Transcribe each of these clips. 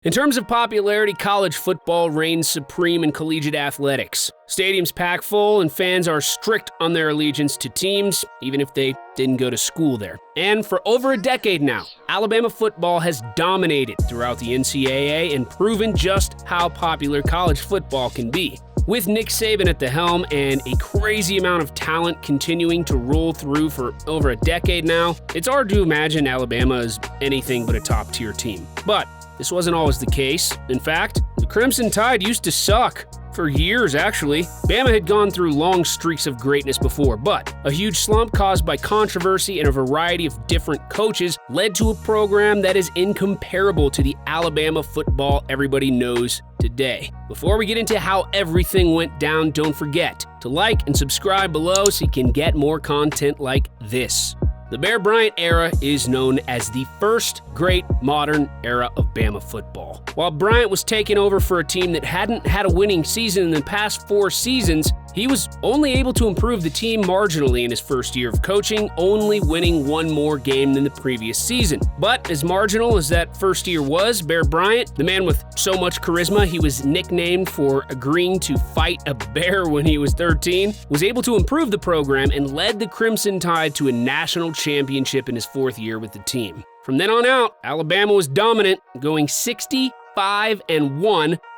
In terms of popularity, college football reigns supreme in collegiate athletics. Stadiums pack full and fans are strict on their allegiance to teams, even if they didn't go to school there. And for over a decade now, Alabama football has dominated throughout the NCAA and proven just how popular college football can be. With Nick Saban at the helm and a crazy amount of talent continuing to roll through for over a decade now, it's hard to imagine Alabama as anything but a top-tier team. But this wasn't always the case. In fact, the Crimson Tide used to suck. For years, actually. Bama had gone through long streaks of greatness before, but a huge slump caused by controversy and a variety of different coaches led to a program that is incomparable to the Alabama football everybody knows today. Before we get into how everything went down, don't forget to like and subscribe below so you can get more content like this. The Bryant Era is known as the first great modern era of Bama football. While Bryant was taking over for a team that hadn't had a winning season in the past 4 seasons, he was only able to improve the team marginally in his first year of coaching, only winning 1 more game than the previous season. But as marginal as that first year was, Bryant, the man with so much charisma he was nicknamed for agreeing to fight a bear when he was 13, was able to improve the program and led the Crimson Tide to a national championship in his 4th year with the team. From then on out, Alabama was dominant, going 65-1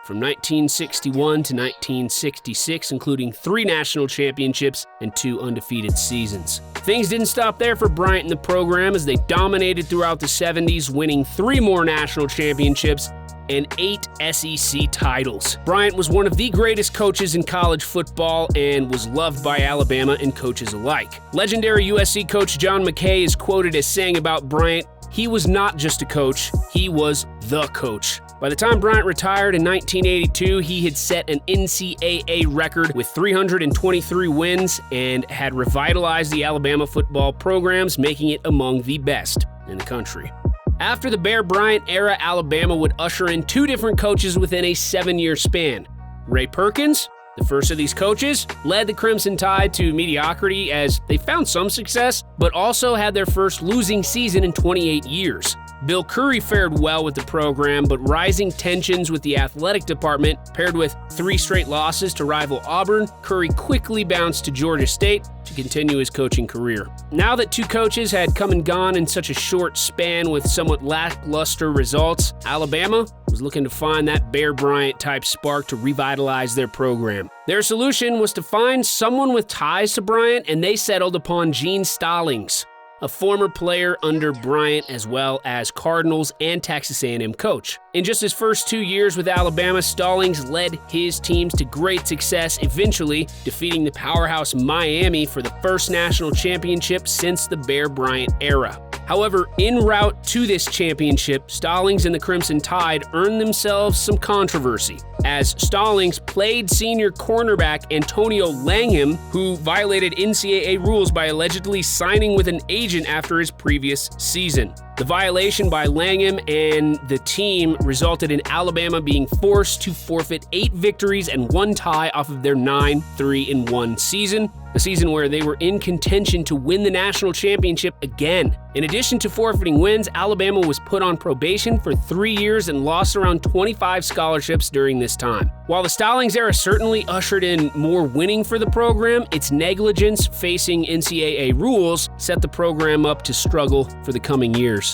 from 1961 to 1966, including 3 national championships and 2 undefeated seasons. Things didn't stop there for Bryant and the program as they dominated throughout the 70s, winning 3 more national championships and 8 SEC titles. Bryant was one of the greatest coaches in college football and was loved by Alabama and coaches alike. Legendary USC coach John McKay is quoted as saying about Bryant, "He was not just a coach, he was the coach." By the time Bryant retired in 1982, he had set an NCAA record with 323 wins and had revitalized the Alabama football programs, making it among the best in the country. After the Bryant era, Alabama would usher in 2 different coaches within a 7-year span. Ray Perkins, the first of these coaches, led the Crimson Tide to mediocrity as they found some success, but also had their first losing season in 28 years. Bill Curry fared well with the program, but rising tensions with the athletic department, paired with 3 straight losses to rival Auburn, Curry quickly bounced to Georgia State to continue his coaching career. Now that 2 coaches had come and gone in such a short span with somewhat lackluster results, Alabama was looking to find that Bryant-type spark to revitalize their program. Their solution was to find someone with ties to Bryant, and they settled upon Gene Stallings, a former player under Bryant as well as Cardinals and Texas A&M coach. In just his first 2 years with Alabama, Stallings led his teams to great success, eventually defeating the powerhouse Miami for the first national championship since the Bryant era. However, en route to this championship, Stallings and the Crimson Tide earned themselves some controversy, as Stallings played senior cornerback Antonio Langham, who violated NCAA rules by allegedly signing with an agent after his previous season. The violation by Langham and the team resulted in Alabama being forced to forfeit 8 victories and 1 tie off of their 9-3-1 season, a season where they were in contention to win the national championship again. In addition to forfeiting wins, Alabama was put on probation for 3 years and lost around 25 scholarships during this time. While the Stallings era certainly ushered in more winning for the program, its negligence facing NCAA rules set the program up to struggle for the coming years.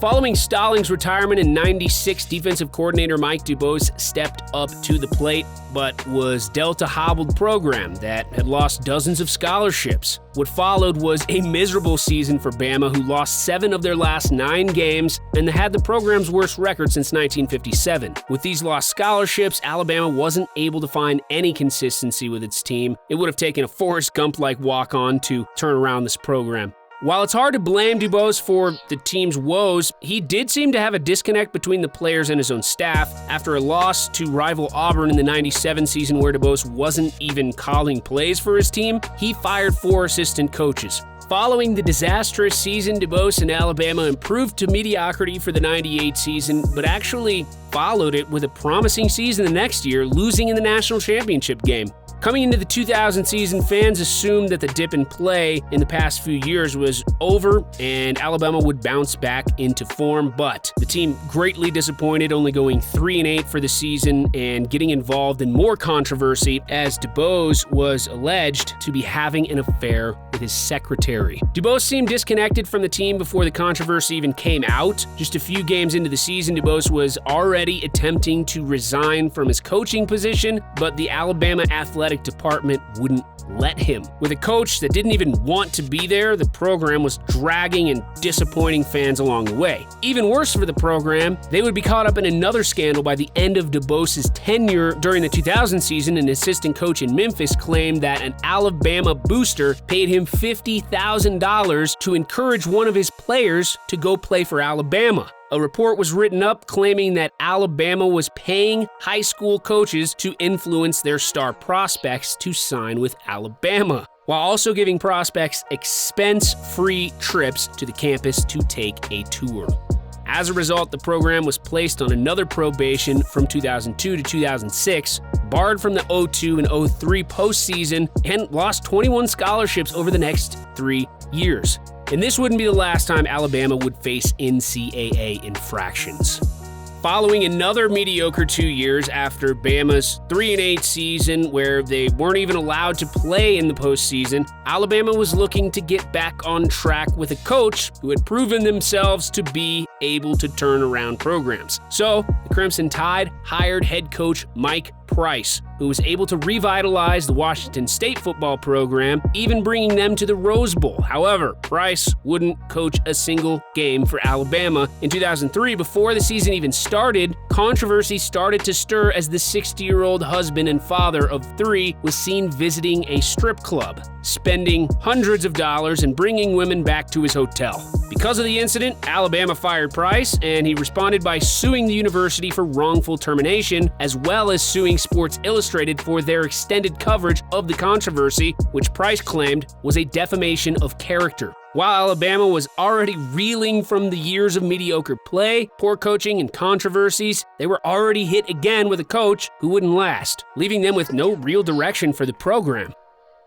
Following Stallings' retirement in '96, defensive coordinator Mike DuBose stepped up to the plate, but was dealt a hobbled program that had lost dozens of scholarships. What followed was a miserable season for Bama, who lost 7 of their last 9 games and had the program's worst record since 1957. With these lost scholarships, Alabama wasn't able to find any consistency with its team. It would have taken a Forrest Gump-like walk-on to turn around this program. While it's hard to blame DuBose for the team's woes, he did seem to have a disconnect between the players and his own staff. After a loss to rival Auburn in the '97 season where DuBose wasn't even calling plays for his team, he fired 4 assistant coaches. Following the disastrous season, DuBose and Alabama improved to mediocrity for the '98 season, but actually followed it with a promising season the next year, losing in the national championship game. Coming into the 2000 season, fans assumed that the dip in play in the past few years was over and Alabama would bounce back into form, but the team greatly disappointed, only going 3-8 for the season and getting involved in more controversy as DuBose was alleged to be having an affair with his secretary. DuBose seemed disconnected from the team before the controversy even came out. Just a few games into the season, DuBose was already attempting to resign from his coaching position, but the Alabama athletic department wouldn't let him. With a coach that didn't even want to be there, the program was dragging and disappointing fans along the way. Even worse for the program, they would be caught up in another scandal by the end of DuBose's tenure. During the 2000 season, an assistant coach in Memphis claimed that an Alabama booster paid him $50,000 to encourage one of his players to go play for Alabama. A report was written up claiming that Alabama was paying high school coaches to influence their star prospects to sign with Alabama, while also giving prospects expense-free trips to the campus to take a tour. As a result, the program was placed on another probation from 2002 to 2006, barred from the 2002 and 2003 postseason, and lost 21 scholarships over the next 3 years. And this wouldn't be the last time Alabama would face NCAA infractions. Following another mediocre 2 years after Bama's 3-8 season where they weren't even allowed to play in the postseason, Alabama was looking to get back on track with a coach who had proven themselves to be able to turn around programs. So, the Crimson Tide hired head coach Mike Price, who was able to revitalize the Washington State football program, even bringing them to the Rose Bowl. However, Price wouldn't coach a single game for Alabama. In 2003, before the season even started, controversy started to stir as the 60-year-old husband and father of 3 was seen visiting a strip club, spending hundreds of dollars and bringing women back to his hotel. Because of the incident, Alabama fired Price, and he responded by suing the university for wrongful termination, as well as suing Sports Illustrated for their extended coverage of the controversy, which Price claimed was a defamation of character. While Alabama was already reeling from the years of mediocre play, poor coaching, and controversies, they were already hit again with a coach who wouldn't last, leaving them with no real direction for the program.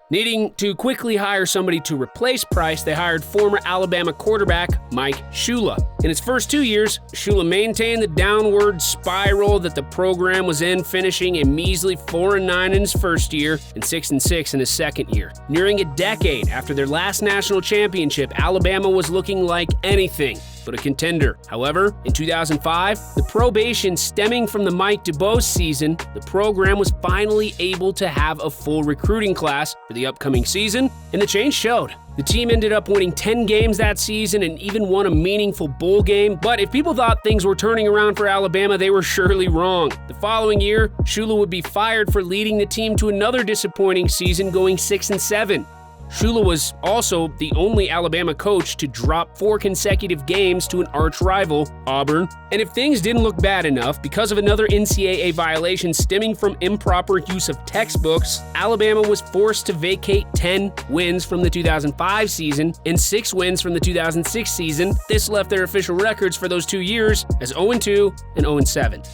Needing to quickly hire somebody to replace Price, they hired former Alabama quarterback Mike Shula. In its first 2 years, Shula maintained the downward spiral that the program was in, finishing a measly 4-9 in his first year and 6-6 in his second year. Nearing a decade after their last national championship, Alabama was looking like anything but a contender. However, in 2005, the probation stemming from the Mike DuBose season, the program was finally able to have a full recruiting class for the upcoming season, and the change showed. The team ended up winning 10 games that season and even won a meaningful bowl game, but if people thought things were turning around for Alabama, they were surely wrong. The following year, Shula would be fired for leading the team to another disappointing season, going 6-7. Shula was also the only Alabama coach to drop 4 consecutive games to an arch rival, Auburn. And if things didn't look bad enough, because of another NCAA violation stemming from improper use of textbooks, Alabama was forced to vacate 10 wins from the 2005 season and 6 wins from the 2006 season. This left their official records for those 2 years as 0-2 and 0-7.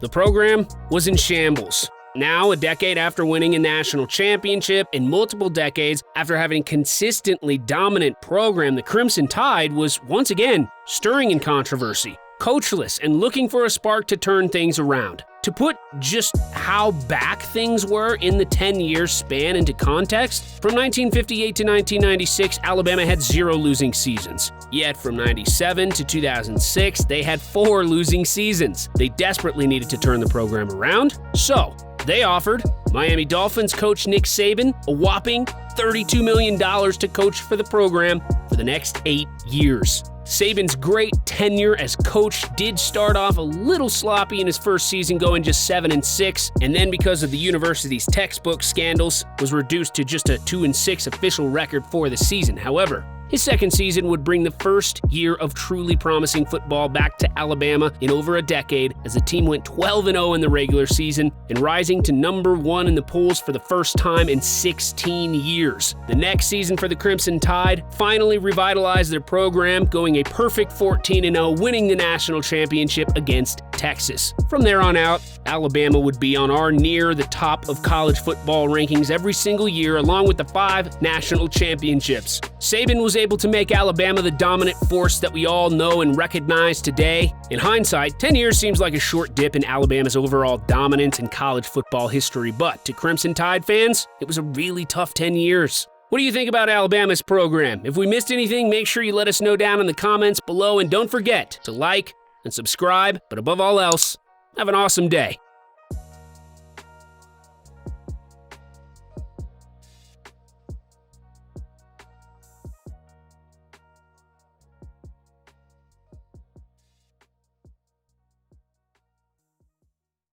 The program was in shambles. Now, a decade after winning a national championship and multiple decades after having a consistently dominant program, the Crimson Tide was once again stirring in controversy, coachless, and looking for a spark to turn things around. To put just how back things were in the 10-year span into context, from 1958 to 1996, Alabama had 0 losing seasons. Yet from 97 to 2006, they had 4 losing seasons. They desperately needed to turn the program around, so they offered Miami Dolphins coach Nick Saban a whopping $32 million to coach for the program for the next 8 years. Saban's great tenure as coach did start off a little sloppy in his first season, going just 7-6, and then because of the university's textbook scandals, was reduced to just a 2-6 official record for the season. However, his second season would bring the first year of truly promising football back to Alabama in over a decade, as the team went 12-0 in the regular season and rising to number 1 in the polls for the first time in 16 years. The next season for the Crimson Tide finally revitalized their program, going a perfect 14-0, winning the national championship against Texas. From there on out, Alabama would be on or near the top of college football rankings every single year, along with the 5 national championships. Saban was able to make Alabama the dominant force that we all know and recognize today. In hindsight, 10 years seems like a short dip in Alabama's overall dominance in college football history, but to Crimson Tide fans, it was a really tough 10 years. What do you think about Alabama's program? If we missed anything, make sure you let us know down in the comments below, and don't forget to like and subscribe, but above all else, have an awesome day.